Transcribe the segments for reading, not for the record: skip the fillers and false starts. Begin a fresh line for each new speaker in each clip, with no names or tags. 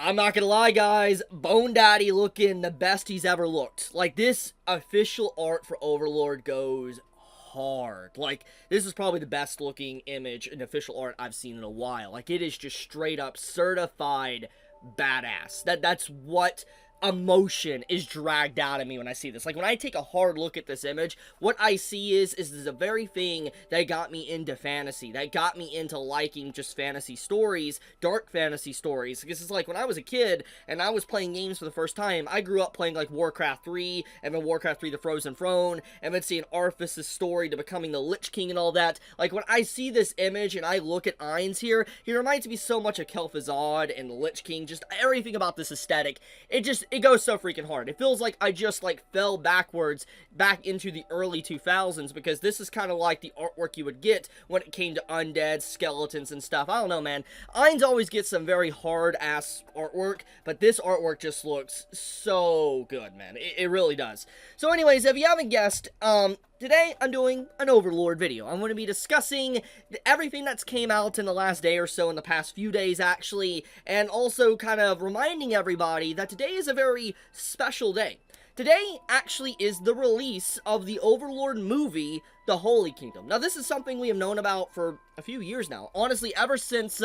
I'm not gonna lie, guys, Bone Daddy looking the best he's ever looked. Like, this official art for Overlord goes hard. Like, this is probably the best looking image in official art I've seen in a while. Like, it is just straight up certified badass. That's what emotion is dragged out of me when I see this. Like, when I take a hard look at this image, what I see is the very thing that got me into fantasy, that got me into liking just fantasy stories, dark fantasy stories. Because it's like, when I was a kid and I was playing games for the first time, I grew up playing like Warcraft 3, and then Warcraft 3 The Frozen Throne, and then seeing Arthas' story to becoming the Lich King and all that. Like, when I see this image and I look at Ainz here, he reminds me so much of Kel'Thuzad and the Lich King, just everything about this aesthetic. It goes so freaking hard. It feels like I just, like, fell backwards back into the early 2000s, because this is kind of like the artwork you would get when it came to undead, skeletons, and stuff. I don't know, man. Ainz always gets some very hard-ass artwork, but this artwork just looks so good, man. It really does. So anyways, if you haven't guessed, today I'm doing an Overlord video. I'm going to be discussing everything that's came out in the last day or so, in the past few days actually, and also kind of reminding everybody that today is a very special day. Today actually is the release of the Overlord movie, The Holy Kingdom. Now, this is something we have known about for a few years now. Honestly, ever since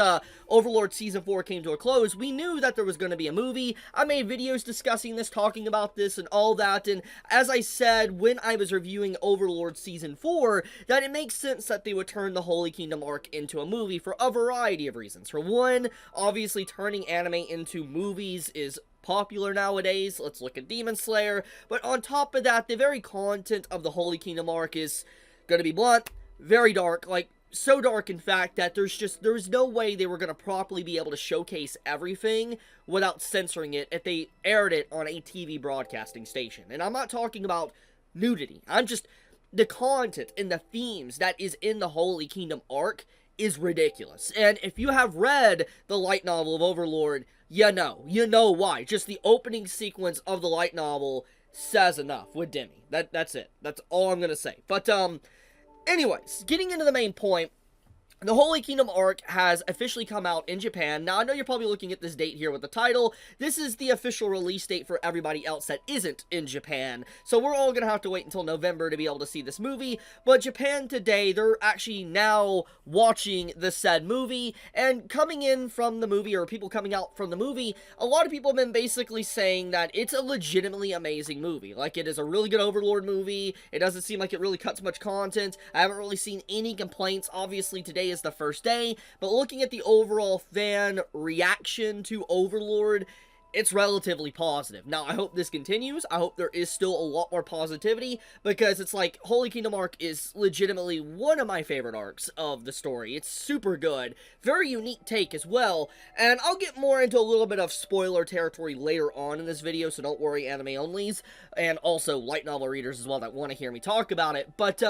Overlord Season 4 came to a close, we knew that there was going to be a movie. I made videos discussing this, talking about this, and all that, and as I said when I was reviewing Overlord Season 4, that it makes sense that they would turn the Holy Kingdom arc into a movie for a variety of reasons. For one, obviously turning anime into movies is popular nowadays. Let's look at Demon Slayer. But on top of that, the very content of the Holy Kingdom arc is gonna be blunt, very dark, like so dark in fact that there's no way they were gonna properly be able to showcase everything without censoring it if they aired it on a TV broadcasting station. And I'm not talking about nudity. I'm just, the content and the themes that is in the Holy Kingdom arc is ridiculous. And if you have read the light novel of Overlord, you know why. Just the opening sequence of the light novel says enough with Demi. That's it. That's all I'm gonna say. But, anyways, getting into the main point, the Holy Kingdom arc has officially come out in Japan. Now, I know you're probably looking at this date here with the title. This is the official release date for everybody else that isn't in Japan. So we're all gonna have to wait until November to be able to see this movie. But Japan today, they're actually now watching the said movie. And coming in from the movie, or people coming out from the movie, a lot of people have been basically saying that it's a legitimately amazing movie. Like, it is a really good Overlord movie. It doesn't seem like it really cuts much content. I haven't really seen any complaints. Obviously, today is the first day, but looking at the overall fan reaction to Overlord, it's relatively positive. Now, I hope this continues. I hope there is still a lot more positivity, because it's like, Holy Kingdom arc is legitimately one of my favorite arcs of the story. It's super good. Very unique take as well, and I'll get more into a little bit of spoiler territory later on in this video, so don't worry, anime onlys, and also light novel readers as well that want to hear me talk about it. But,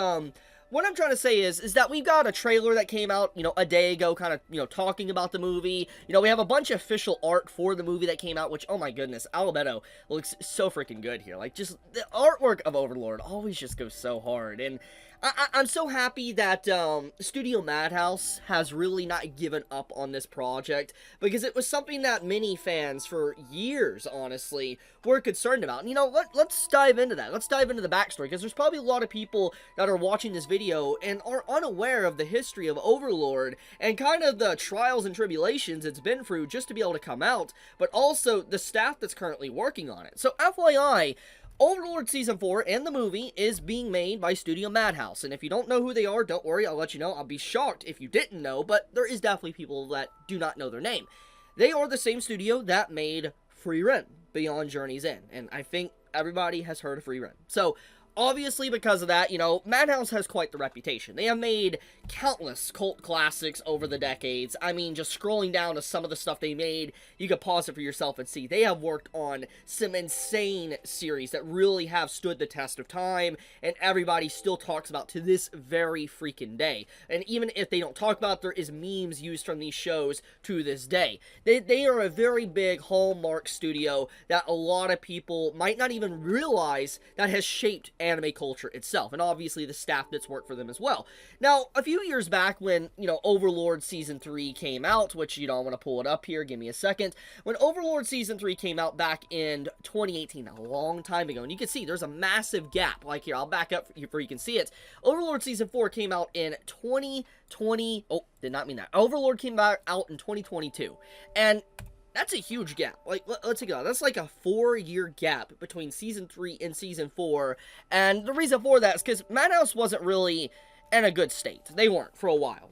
what I'm trying to say is that we've got a trailer that came out, a day ago, kind of, talking about the movie. We have a bunch of official art for the movie that came out, which, oh my goodness, Albedo looks so freaking good here. Like, just, the artwork of Overlord always just goes so hard, and I'm so happy that Studio MADHOUSE has really not given up on this project, because it was something that many fans for years, honestly, were concerned about. And let's dive into that. Let's dive into the backstory, because there's probably a lot of people that are watching this video and are unaware of the history of Overlord and kind of the trials and tribulations it's been through just to be able to come out, but also the staff that's currently working on it. So FYI, Overlord Season 4 and the movie is being made by Studio MADHOUSE, and if you don't know who they are, don't worry, I'll let you know. I'll be shocked if you didn't know, but there is definitely people that do not know their name. They are the same studio that made Frieren, Beyond Journey's End, and I think everybody has heard of Frieren. So, obviously, because of that, MADHOUSE has quite the reputation. They have made countless cult classics over the decades. I mean, just scrolling down to some of the stuff they made, you could pause it for yourself and see. They have worked on some insane series that really have stood the test of time, and everybody still talks about to this very freaking day. And even if they don't talk about it, there is memes used from these shows to this day. They are a very big hallmark studio that a lot of people might not even realize that has shaped anime culture itself, and obviously the staff that's worked for them as well. Now, a few years back when, Overlord Season 3 came out, which, I want to pull it up here, give me a second. When Overlord Season 3 came out back in 2018, a long time ago, and you can see there's a massive gap. Like here, I'll back up where you can see it. Overlord Season 4 came out in 2020, did not mean that. Overlord came out in 2022, and that's a huge gap. Like, let's take it out. That's like a 4-year gap between Season 3 and Season 4, and the reason for that is because Madhouse wasn't really in a good state. They weren't for a while.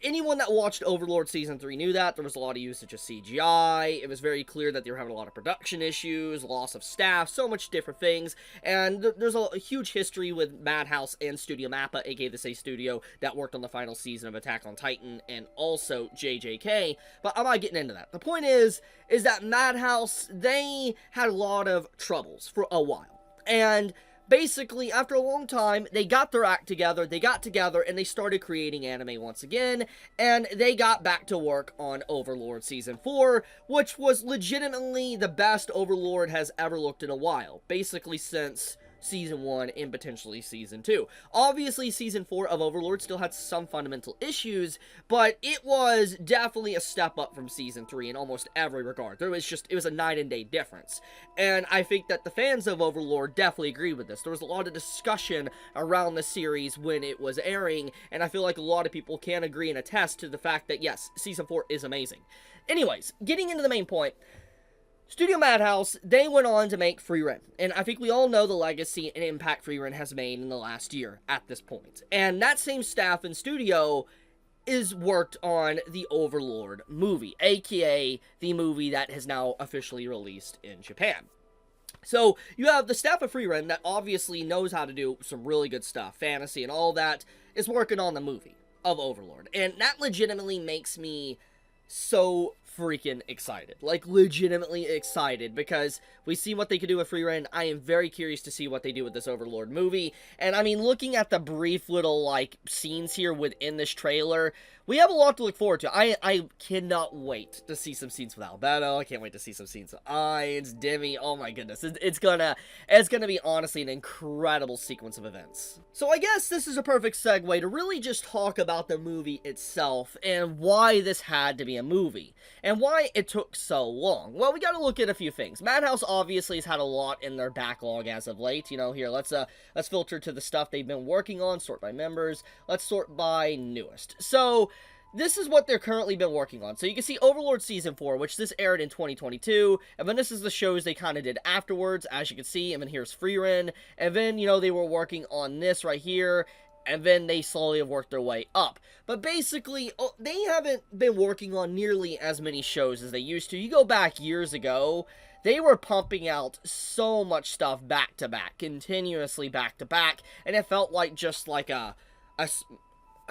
Anyone that watched Overlord Season 3 knew that. There was a lot of usage of CGI. It was very clear that they were having a lot of production issues, loss of staff, so much different things. And there's a huge history with Madhouse and Studio MAPPA, aka the same studio that worked on the final season of Attack on Titan, and also JJK. But I'm not getting into that. The point is that Madhouse, they had a lot of troubles for a while. And basically, after a long time, they got their act together, and they started creating anime once again, and they got back to work on Overlord Season 4, which was legitimately the best Overlord has ever looked in a while, basically since Season 1 and potentially Season 2. Obviously, Season 4 of Overlord still had some fundamental issues, but it was definitely a step up from Season 3 in almost every regard. It was a night and day difference. And I think that the fans of Overlord definitely agree with this. There was a lot of discussion around the series when it was airing, and I feel like a lot of people can agree and attest to the fact that, yes, Season 4 is amazing. Anyways, getting into the main point, Studio Madhouse, they went on to make Frieren, and I think we all know the legacy and impact Frieren has made in the last year at this point. And that same staff and studio is worked on the Overlord movie, aka the movie that has now officially released in Japan. So, you have the staff of Frieren that obviously knows how to do some really good stuff, fantasy and all that, is working on the movie of Overlord. And that legitimately makes me so freaking excited. Like, legitimately excited, because we see what they could do with Frieren. I am very curious to see what they do with this Overlord movie. And, I mean, looking at the brief little, like, scenes here within this trailer, we have a lot to look forward to. I cannot wait to see some scenes with Albedo. I can't wait to see some scenes with Ainz, Demi. Oh my goodness. It's gonna be, honestly, an incredible sequence of events. So I guess this is a perfect segue to really just talk about the movie itself and why this had to be a movie. And why it took so long. Well, we gotta look at a few things. Madhouse obviously has had a lot in their backlog as of late. Here, let's filter to the stuff they've been working on, sort by members. Let's sort by newest. So, this is what they're currently been working on. So you can see Overlord Season 4, which this aired in 2022, and then this is the shows they kind of did afterwards, as you can see, and then here's Frieren, and then, they were working on this right here, and then they slowly have worked their way up. But basically, they haven't been working on nearly as many shows as they used to. You go back years ago, they were pumping out so much stuff back-to-back, continuously back-to-back, and it felt like just like a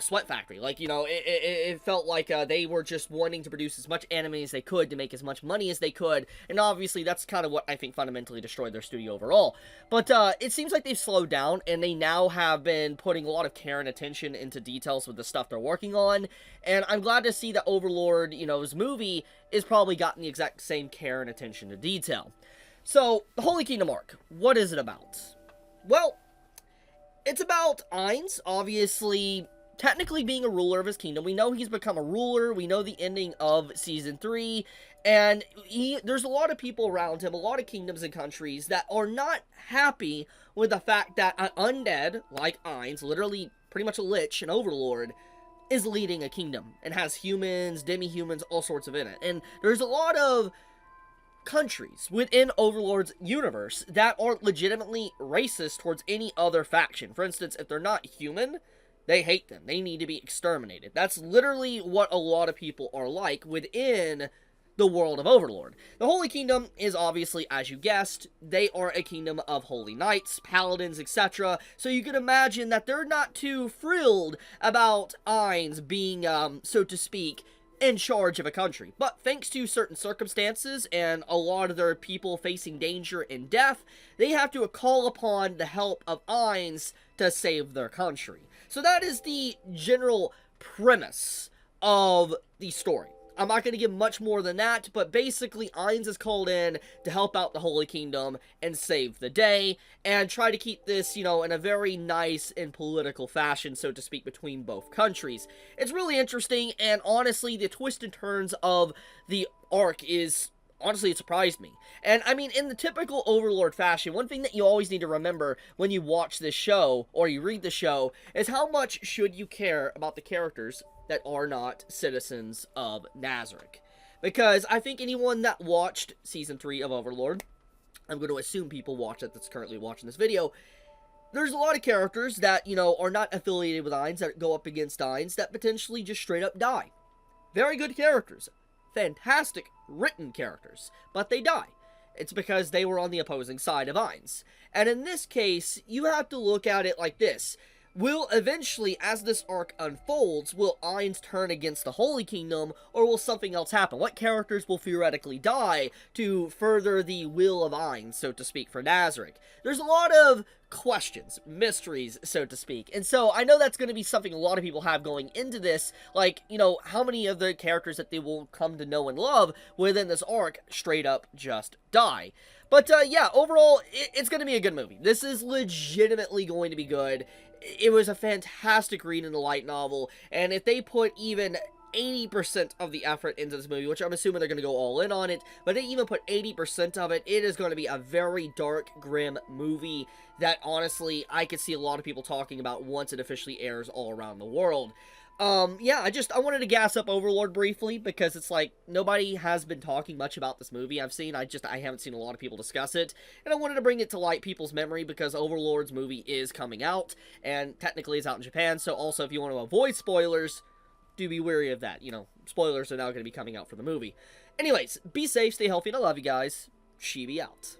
sweat factory. Like, it felt like they were just wanting to produce as much anime as they could to make as much money as they could, and obviously that's kind of what I think fundamentally destroyed their studio overall. But it seems like they've slowed down, and they now have been putting a lot of care and attention into details with the stuff they're working on, and I'm glad to see that Overlord, his movie, is probably gotten the exact same care and attention to detail. So, the Holy Kingdom arc, what is it about? Well, it's about Ainz, obviously, technically being a ruler of his kingdom. We know he's become a ruler. We know the ending of Season 3. And there's a lot of people around him, a lot of kingdoms and countries that are not happy with the fact that an undead, like Ainz, literally pretty much a lich, an overlord, is leading a kingdom. And has humans, demi-humans, all sorts of in it. And there's a lot of countries within Overlord's universe that are legitimately racist towards any other faction. For instance, if they're not human, they hate them. They need to be exterminated. That's literally what a lot of people are like within the world of Overlord. The Holy Kingdom is obviously, as you guessed, they are a kingdom of holy knights, paladins, etc. So you can imagine that they're not too thrilled about Ainz being, so to speak, in charge of a country. But thanks to certain circumstances and a lot of their people facing danger and death, they have to call upon the help of Ainz to save their country. So that is the general premise of the story. I'm not going to give much more than that, but basically Ainz is called in to help out the Holy Kingdom and save the day, and try to keep this, you know, in a very nice and political fashion, so to speak, between both countries. It's really interesting, and honestly, the twists and turns of the arc is... honestly, it surprised me. And, I mean, in the typical Overlord fashion, one thing that you always need to remember when you watch this show, or you read the show, is how much should you care about the characters that are not citizens of Nazarick. Because I think anyone that watched Season 3 of Overlord, I'm going to assume people watch it that's currently watching this video, there's a lot of characters that, you know, are not affiliated with Ainz, that go up against Ainz, that potentially just straight up die. Very good characters. Fantastic written characters, but they die. It's because they were on the opposing side of Ainz. And in this case, you have to look at it like this. Will eventually, as this arc unfolds, will Ainz turn against the Holy Kingdom, or will something else happen? What characters will theoretically die to further the will of Ainz, so to speak, for Nazarick? There's a lot of questions, mysteries, so to speak. And so, I know that's going to be something a lot of people have going into this, like, you know, how many of the characters that they will come to know and love within this arc straight up just die. But, yeah, overall, it's going to be a good movie. This is legitimately going to be good. It was a fantastic read in the light novel, and if they put even 80% of the effort into this movie, which I'm assuming they're going to go all in on it, but they even put 80% of it, it is going to be a very dark, grim movie that, honestly, I could see a lot of people talking about once it officially airs all around the world. Yeah, I wanted to gas up Overlord briefly, because it's like, nobody has been talking much about this movie I haven't seen a lot of people discuss it, and I wanted to bring it to light people's memory, because Overlord's movie is coming out, and technically it's out in Japan, so also if you want to avoid spoilers, do be wary of that. You know, spoilers are now going to be coming out for the movie. Anyways, be safe, stay healthy, and I love you guys. Chibi out.